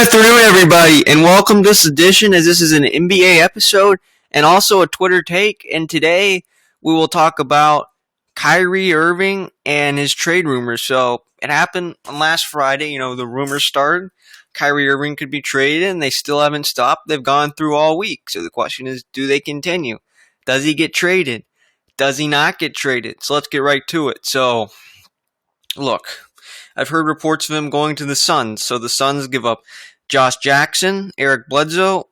afternoon, everybody, and welcome to this edition, as this is an NBA episode and also a Twitter take. And today we will talk about Kyrie Irving and his trade rumors. So it happened on last Friday. The rumors started. Kyrie Irving could be traded, and they still haven't stopped. They've gone through all week. So the question is, do they continue? Does he get traded? Does he not get traded? So let's get right to it. So, look, I've heard reports of him going to the Suns. So the Suns give up Josh Jackson, Eric Bledsoe,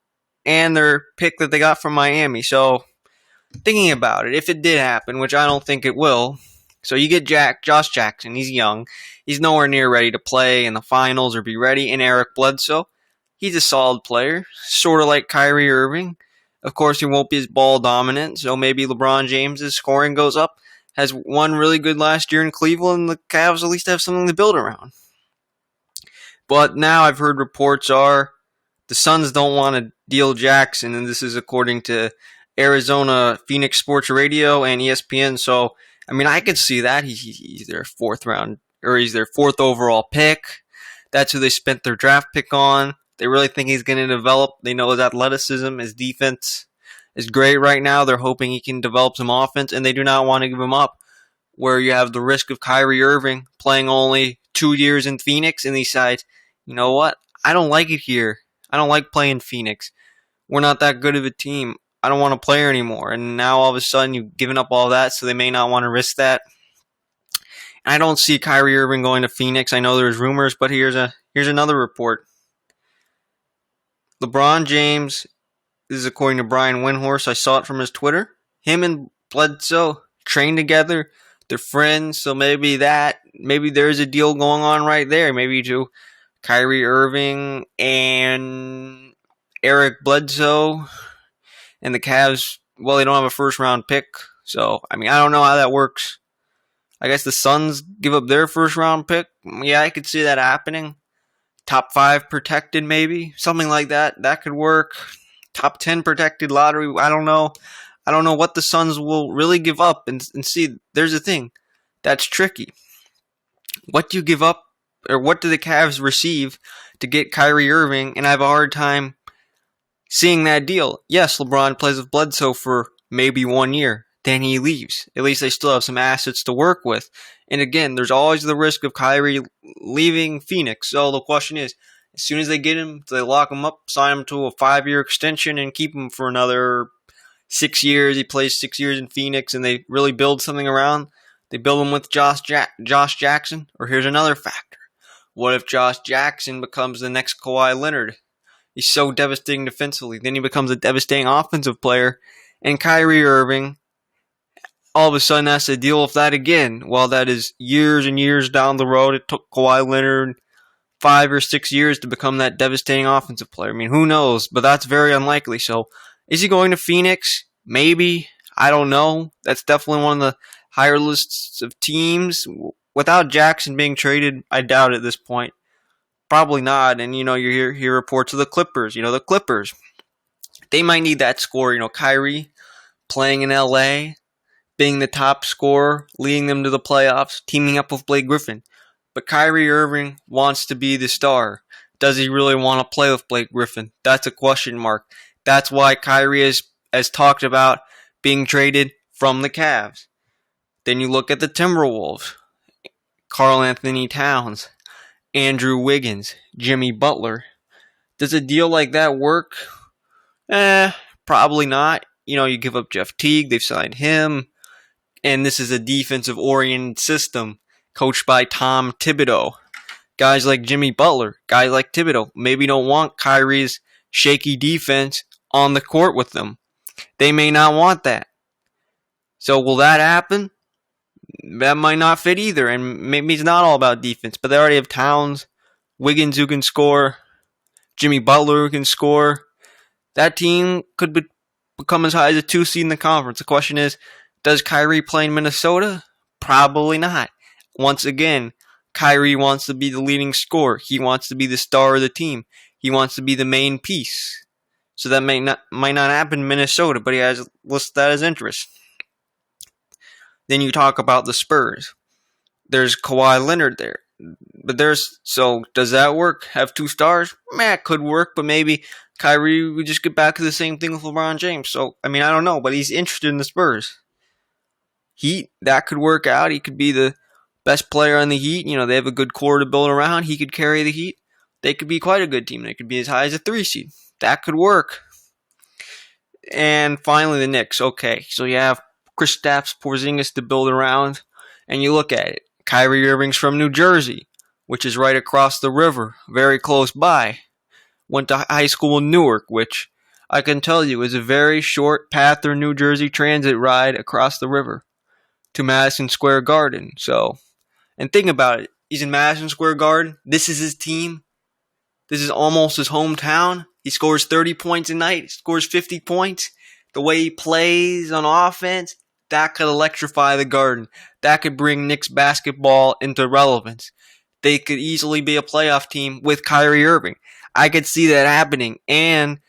and their pick that they got from Miami. So thinking about it, if it did happen, which I don't think it will, so you get Josh Jackson. He's young. He's nowhere near ready to play in the finals or be ready. And Eric Bledsoe, he's a solid player, sort of like Kyrie Irving. Of course, he won't be as ball dominant, so maybe LeBron James' scoring goes up. Has won really good last year in Cleveland. The Cavs at least have something to build around. But now I've heard reports are the Suns don't want to deal Jackson, and this is according to Arizona Phoenix Sports Radio and ESPN. So, I could see that. He's their fourth round, or he's their fourth overall pick. That's who they spent their draft pick on. They really think he's going to develop. They know his athleticism, his defense is great right now. They're hoping he can develop some offense, and they do not want to give him up, where you have the risk of Kyrie Irving playing only 2 years in Phoenix, and he decides, you know what? I don't like it here. I don't like playing Phoenix. We're not that good of a team. I don't want to play here anymore. And now all of a sudden you've given up all that, so they may not want to risk that. And I don't see Kyrie Irving going to Phoenix. I know there's rumors, but here's another report. LeBron James, this is according to Brian Windhorst. I saw it from his Twitter. Him and Bledsoe train together. They're friends, so maybe there's a deal going on right there. Maybe to Kyrie Irving and Eric Bledsoe and the Cavs. Well, they don't have a first-round pick, so, I don't know how that works. I guess the Suns give up their first-round pick. Yeah, I could see that happening. Top 5 protected, maybe. Something like that. That could work. Top 10 protected lottery. I don't know. I don't know what the Suns will really give up. And see, there's a thing. That's tricky. What do you give up, or what do the Cavs receive to get Kyrie Irving? And I have a hard time seeing that deal. Yes, LeBron plays with Bledsoe for maybe 1 year. Then he leaves. At least they still have some assets to work with. And again, there's always the risk of Kyrie leaving Phoenix. So the question is, as soon as they get him, do they lock him up, sign him to a 5-year extension, and keep him for another 6 years? He plays 6 years in Phoenix, and they really build something around. They build him with Josh Jackson. Or here's another factor. What if Josh Jackson becomes the next Kawhi Leonard? He's so devastating defensively. Then he becomes a devastating offensive player. And Kyrie Irving all of a sudden has to deal with that again. Well, that is years and years down the road. It took Kawhi Leonard 5 or 6 years to become that devastating offensive player. Who knows? But that's very unlikely. So, is he going to Phoenix? Maybe. I don't know. That's definitely one of the higher lists of teams. Without Jackson being traded, I doubt at this point. Probably not. And, you hear reports of the Clippers. The Clippers, they might need that score. Kyrie playing in LA, being the top scorer, leading them to the playoffs, teaming up with Blake Griffin. But Kyrie Irving wants to be the star. Does he really want to play with Blake Griffin? That's a question mark. That's why Kyrie has talked about being traded from the Cavs. Then you look at the Timberwolves. Karl Anthony Towns, Andrew Wiggins, Jimmy Butler. Does a deal like that work? Probably not. You give up Jeff Teague. They've signed him. And this is a defensive-oriented system coached by Tom Thibodeau. Guys like Jimmy Butler, guys like Thibodeau, maybe don't want Kyrie's shaky defense on the court with them. They may not want that. So will that happen? That might not fit either. And maybe it's not all about defense, but they already have Towns, Wiggins who can score, Jimmy Butler who can score. That team could become as high as a 2 seed in the conference. The question is, does Kyrie play in Minnesota? Probably not. Once again, Kyrie wants to be the leading scorer. He wants to be the star of the team. He wants to be the main piece. So that might not happen in Minnesota, but he has listed that as interest. Then you talk about the Spurs. There's Kawhi Leonard there. But does that work? Have 2 stars? It could work, but maybe Kyrie would just get back to the same thing with LeBron James. So, I mean, I don't know, but he's interested in the Spurs. Heat, that could work out. He could be the best player on the Heat. They have a good core to build around. He could carry the Heat. They could be quite a good team. They could be as high as a 3 seed. That could work. And finally, the Knicks. Okay, so you have Kristaps Porzingis to build around, and you look at it. Kyrie Irving's from New Jersey, which is right across the river, very close by. Went to high school in Newark, which I can tell you is a very short path or New Jersey transit ride across the river to Madison Square Garden. And think about it. He's in Madison Square Garden. This is his team. This is almost his hometown. He scores 30 points a night. He scores 50 points. The way he plays on offense, that could electrify the Garden. That could bring Knicks basketball into relevance. They could easily be a playoff team with Kyrie Irving. I could see that happening. And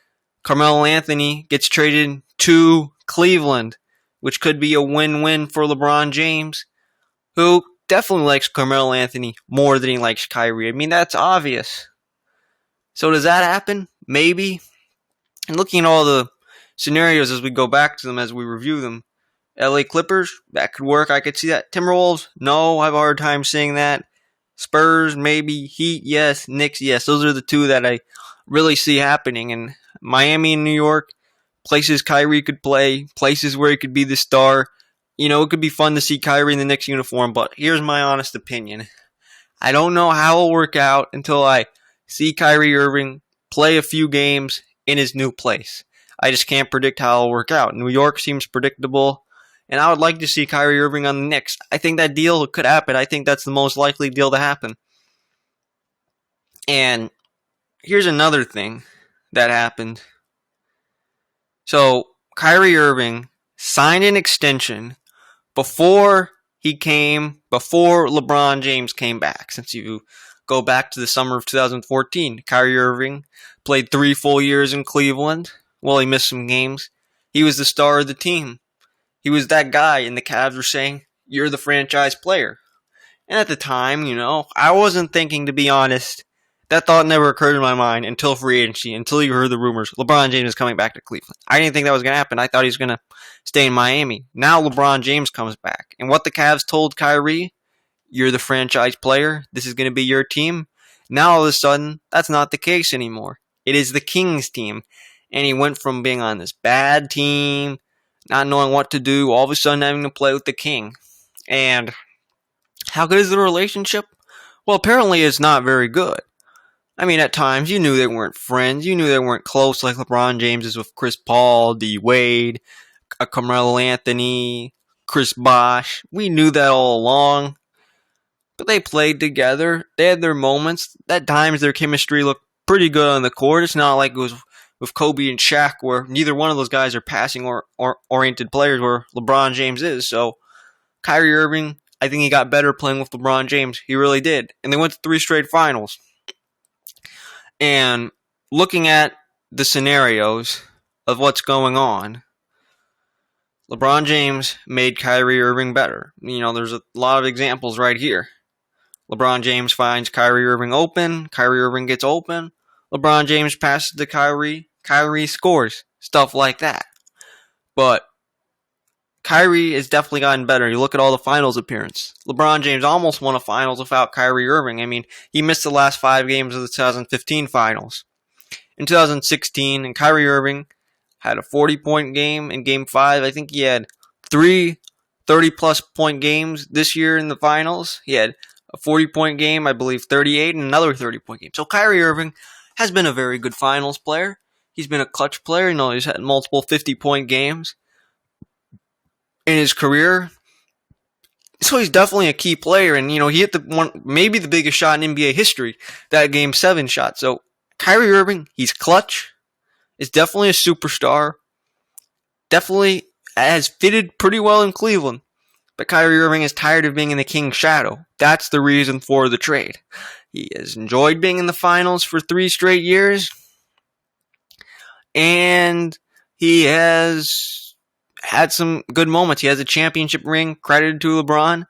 Carmelo Anthony gets traded to Cleveland, which could be a win-win for LeBron James, who definitely likes Carmelo Anthony more than he likes Kyrie. I mean, that's obvious. So does that happen? Maybe. And looking at all the scenarios as we go back to them, as we review them, LA Clippers, that could work. I could see that. Timberwolves, no, I have a hard time seeing that. Spurs, maybe. Heat, yes. Knicks, yes. Those are the two that I really see happening. And Miami and New York, places Kyrie could play, places where he could be the star. It could be fun to see Kyrie in the Knicks uniform, but here's my honest opinion. I don't know how it'll work out until I see Kyrie Irving play a few games in his new place. I just can't predict how it'll work out. New York seems predictable, and I would like to see Kyrie Irving on the Knicks. I think that deal could happen. I think that's the most likely deal to happen. And here's another thing that happened. So, Kyrie Irving signed an extension before LeBron James came back. Since you go back to the summer of 2014, Kyrie Irving played 3 full years in Cleveland. Well, he missed some games. He was the star of the team. He was that guy, and the Cavs were saying, "You're the franchise player." And at the time, I wasn't thinking, to be honest. That thought never occurred in my mind until free agency, until you heard the rumors. LeBron James is coming back to Cleveland. I didn't think that was going to happen. I thought he was going to stay in Miami. Now LeBron James comes back. And what the Cavs told Kyrie, "You're the franchise player. This is going to be your team." Now all of a sudden, that's not the case anymore. It is the Kings team. And he went from being on this bad team, not knowing what to do, all of a sudden having to play with the King. And how good is the relationship? Well, apparently it's not very good. I mean, at times, you knew they weren't friends. You knew they weren't close like LeBron James is with Chris Paul, D. Wade, Carmelo Anthony, Chris Bosh. We knew that all along. But they played together. They had their moments. At times, their chemistry looked pretty good on the court. It's not like it was with Kobe and Shaq, where neither one of those guys are passing or oriented players, where LeBron James is. So, Kyrie Irving, I think he got better playing with LeBron James. He really did. And they went to 3 straight finals. And looking at the scenarios of what's going on, LeBron James made Kyrie Irving better. There's a lot of examples right here. LeBron James finds Kyrie Irving open. Kyrie Irving gets open. LeBron James passes to Kyrie. Kyrie scores. Stuff like that. But Kyrie has definitely gotten better. You look at all the finals appearances. LeBron James almost won a finals without Kyrie Irving. I mean, he missed the last 5 games of the 2015 finals. In 2016, and Kyrie Irving had a 40-point game in Game 5. I think he had 3 30-plus point games this year in the finals. He had a 40-point game, I believe 38, and another 30-point game. So Kyrie Irving has been a very good finals player. He's been a clutch player. He's had multiple 50-point games in his career. So he's definitely a key player. And, he hit maybe the biggest shot in NBA history, that Game 7 shot. So Kyrie Irving, he's clutch. Is definitely a superstar. Definitely has fitted pretty well in Cleveland. But Kyrie Irving is tired of being in the King's shadow. That's the reason for the trade. He has enjoyed being in the finals for 3 straight years. And he has had some good moments. He has a championship ring credited to LeBron.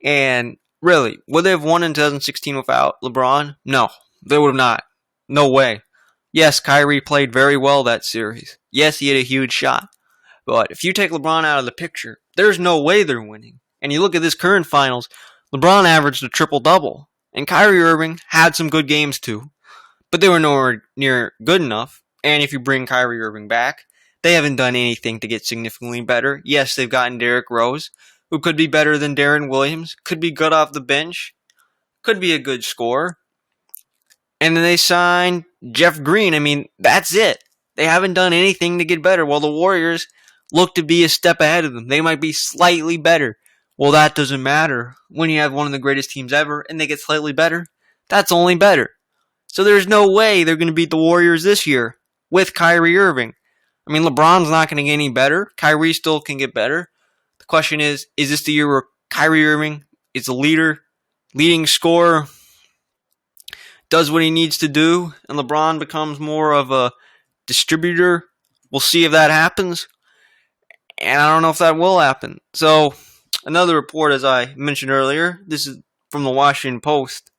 And Really, would they have won in 2016 without LeBron? No, they would have not. No way. Yes, Kyrie played very well that series. Yes, he had a huge shot. But if you take LeBron out of the picture, there's no way they're winning. And you look at this current finals, LeBron averaged a triple-double. And Kyrie Irving had some good games too. But they were nowhere near good enough. And if you bring Kyrie Irving back, they haven't done anything to get significantly better. Yes, they've gotten Derrick Rose, who could be better than Darren Williams, could be good off the bench, could be a good scorer. And then they signed Jeff Green. I mean, that's it. They haven't done anything to get better. Well, the Warriors look to be a step ahead of them. They might be slightly better. Well, that doesn't matter. When you have one of the greatest teams ever and they get slightly better, that's only better. So there's no way they're going to beat the Warriors this year with Kyrie Irving. I mean, LeBron's not going to get any better. Kyrie still can get better. The question is this the year where Kyrie Irving is a leading scorer, does what he needs to do, and LeBron becomes more of a distributor? We'll see if that happens. And I don't know if that will happen. So, another report, as I mentioned earlier, this is from the Washington Post.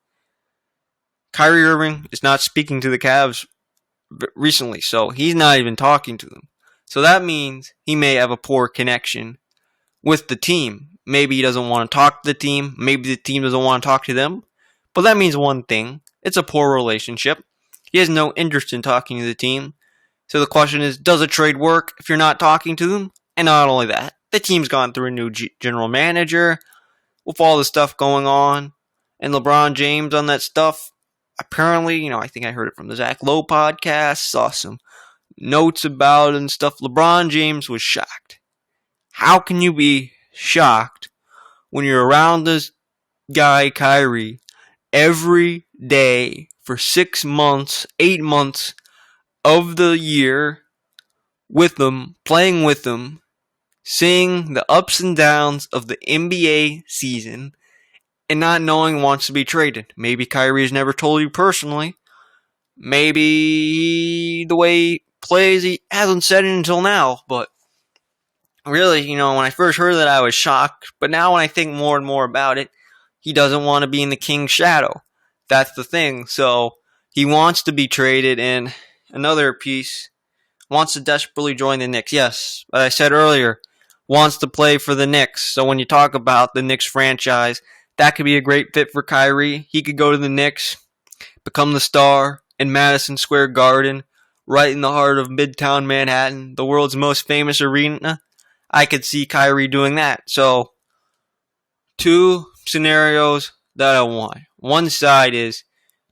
Kyrie Irving is not speaking to the Cavs recently, so he's not even talking to them. So that means he may have a poor connection with the team. Maybe he doesn't want to talk to the team. Maybe the team doesn't want to talk to them. But that means one thing. It's a poor relationship. He has no interest in talking to the team. So the question is, does a trade work if you're not talking to them? And not only that, the team's gone through a new general manager with all the stuff going on. And LeBron James on that stuff, apparently, I think I heard it from the Zach Lowe podcast, saw some notes about it and stuff. LeBron James was shocked. How can you be shocked when you're around this guy, Kyrie, every day for 6 months, 8 months of the year with them, playing with them, seeing the ups and downs of the NBA season, and not knowing wants to be traded? Maybe Kyrie's never told you personally. Maybe the way he plays, he hasn't said it until now. But really, when I first heard that, I was shocked. But now when I think more and more about it, he doesn't want to be in the King's shadow. That's the thing. So he wants to be traded. And another piece, wants to desperately join the Knicks. Yes, as I said earlier, wants to play for the Knicks. So when you talk about the Knicks franchise, that could be a great fit for Kyrie. He could go to the Knicks, become the star in Madison Square Garden, right in the heart of Midtown Manhattan, the world's most famous arena. I could see Kyrie doing that. So, two scenarios that I want. One side is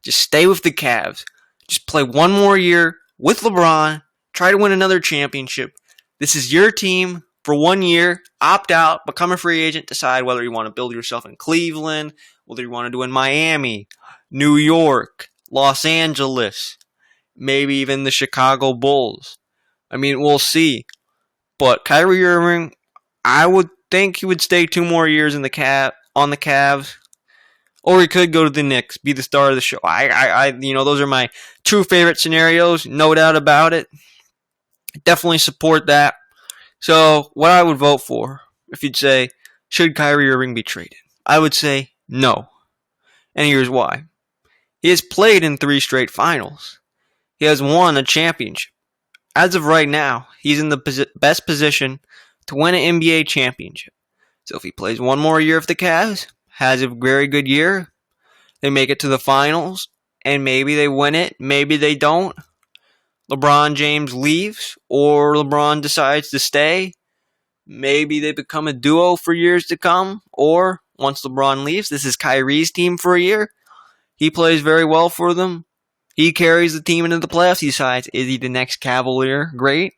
just stay with the Cavs. Just play one more year with LeBron. Try to win another championship. This is your team for 1 year. Opt out, become a free agent, decide whether you want to build yourself in Cleveland, whether you want to do in Miami, New York, Los Angeles, maybe even the Chicago Bulls. I mean, we'll see. But Kyrie Irving, I would think he would stay 2 more years on the Cavs. Or he could go to the Knicks, be the star of the show. Those are my 2 favorite scenarios, no doubt about it. Definitely support that. So, what I would vote for, if you'd say, should Kyrie Irving be traded? I would say no. And here's why. He has played in 3 straight finals. He has won a championship. As of right now, he's in the best position to win an NBA championship. So if he plays 1 more year with the Cavs, has a very good year, they make it to the finals, and maybe they win it, maybe they don't. LeBron James leaves, or LeBron decides to stay. Maybe they become a duo for years to come, or once LeBron leaves, this is Kyrie's team for a year. He plays very well for them. He carries the team into the playoffs. He decides, is he the next Cavalier? Great.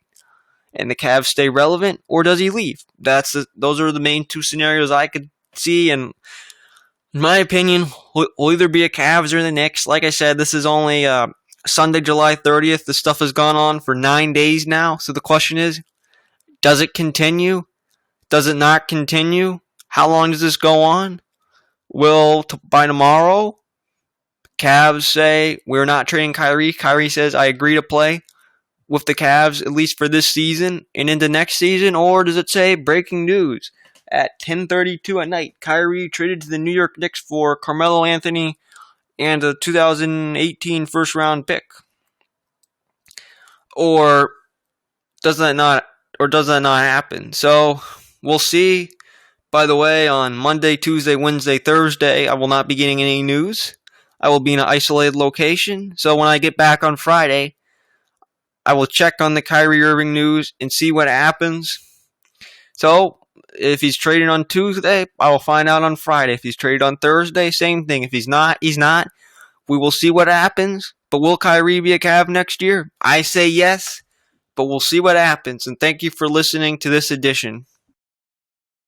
And the Cavs stay relevant, or does he leave? Those are the main 2 scenarios I could see, and in my opinion, will either be a Cavs or the Knicks. Like I said, this is only Sunday, July 30th. This stuff has gone on for 9 days now. So the question is, does it continue? Does it not continue? How long does this go on? Will by tomorrow, Cavs say, we're not trading Kyrie. Kyrie says, I agree to play with the Cavs, at least for this season and into next season? Or does it say, breaking news, at 10:32 at night. Kyrie traded to the New York Knicks for Carmelo Anthony and a 2018 first round pick. Or does that not happen? So we'll see. By the way, on Monday, Tuesday, Wednesday, Thursday, I will not be getting any news. I will be in an isolated location. So when I get back on Friday, I will check on the Kyrie Irving news and see what happens. So if he's traded on Tuesday, I will find out on Friday. If he's traded on Thursday, same thing. If he's not, he's not. We will see what happens. But will Kyrie be a Cav next year? I say yes, but we'll see what happens. And thank you for listening to this edition.